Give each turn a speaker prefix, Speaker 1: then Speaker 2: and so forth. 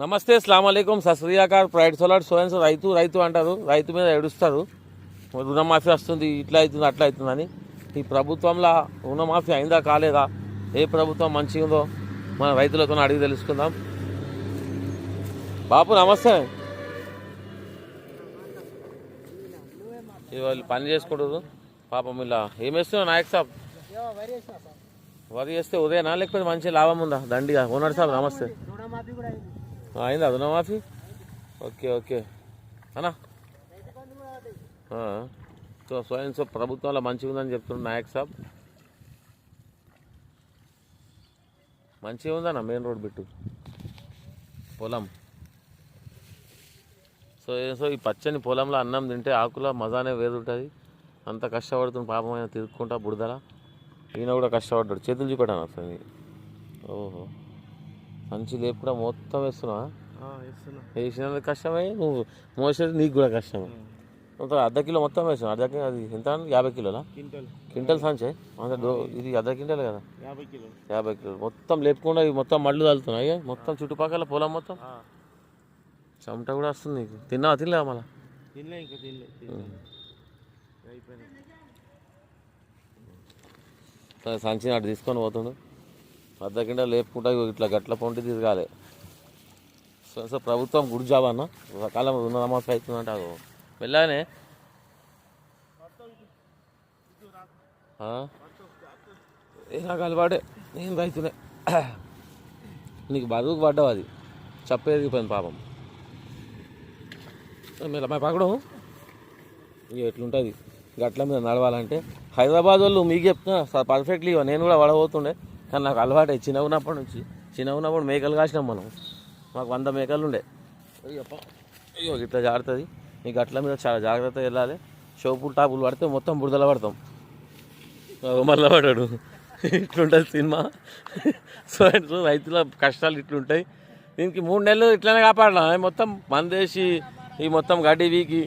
Speaker 1: నమస్తే అస్సలాముఅలైకుం సస్రియాకార్ pride solar సోయన్స్ రైతు రైతు అంటారు. రైతు మీద ఏడుస్తారు. రుణమాఫీ వస్తుంది, ఇట్లా అవుతుంది అట్లా అవుతుందని. ఈ ప్రభుత్వంలో రుణమాఫీ అయిందా కాలేదా, ఏ ప్రభుత్వం మంచిగా ఉందో మన రైతులతో అడిగి తెలుసుకుందాం. బాపు నమస్తే. వాళ్ళు పని చేసుకుంటారు పాపం. ఇలా ఏం వేస్తున్నావు నాయక్ సాబ్? వరి వేస్తే ఉదయనా లేకపోతే మంచి లాభం ఉందా? దండిగా ఓనర్ సాబ్ నమస్తే. అయిందా రుణమాఫీ? ఓకే ఓకే అన్నా. సో స్వయం సో ప్రభుత్వంలో మంచిగా ఉందని చెప్తున్నాడు నాయక్ సాబ్. మంచిగా ఉందన్న మెయిన్ రోడ్ బిట్టు పొలం. సో ఈ పచ్చని పొలంలో అన్నం తింటే ఆకుల మజానే వేరుంటుంది. అంత కష్టపడుతుంది పాపం, ఆయన తిరుక్కుంటా బుడదల. ఈయన కూడా కష్టపడ్డాడు. చేతులు చూపెట్టాను అసలు. ఓహో, సంచి లేపు కూడా మొత్తం వేస్తున్నావా? వేసినందుకు కష్టమే, నువ్వు మోసేది నీకు కూడా కష్టమే. మొత్తం అర్ధ కిలో మొత్తం వేసావు. అర్ధ కిలో అది ఎంత? 50 కిలోలా? క్వింటల్ సంచే అంటే ఇది అర్ధ క్వింటల్ కదా? 50 కిలోలు మొత్తం లేపుకుండా మొత్తం మళ్ళు తగులుతున్నాయి మొత్తం చుట్టుపక్కల పొలం మొత్తం. చెమట కూడా వస్తుంది నీకు. తిన్నావా? తినలేవా? మళ్ళా సంచి అటు తీసుకొని పోతుండు. అర్ధ క్వింటల్ లేపుకుంటా ఇట్లా గట్ల పొంటి తిరగాలి. సో ప్రభుత్వం గుడి జాబ్ అన్న. సకాలం రుణమాఫీ అవుతుందంటే అది వెళ్ళానే. నాకు అలవాటే, నేను రైతులే. నీకు బరువుకు పడ్డావు, అది చెప్పేదిపోయింది పాపం. మీరు మా పక్కడం ఇక ఎట్లుంటుంది గట్ల మీద నడవాలంటే. హైదరాబాద్ వాళ్ళు మీకు చెప్తున్నా పర్ఫెక్ట్లీ. నేను కూడా పడబోతుండే, కానీ నాకు అలవాటే చిన్నగా ఉన్నప్పటి నుంచి. చిన్నగా ఉన్నప్పుడు మేకలు కాసినాం మనం. మాకు 100 మేకలు ఉండే. అయ్యో ఇట్లా జారుతుంది. ఈ గట్ల మీద చాలా జాగ్రత్తగా వెళ్ళాలి. షోపులు టాపులు పడితే మొత్తం బురదల పడతాం. మళ్ళీ పడ్డాడు. ఇట్లుంటుంది సినిమా. సో రైతుల కష్టాలు ఇట్లుంటాయి. దీనికి 3 నెలలు ఇట్లనే కాపాడాలి. మొత్తం మందేసి ఈ మొత్తం గడ్డి వీకి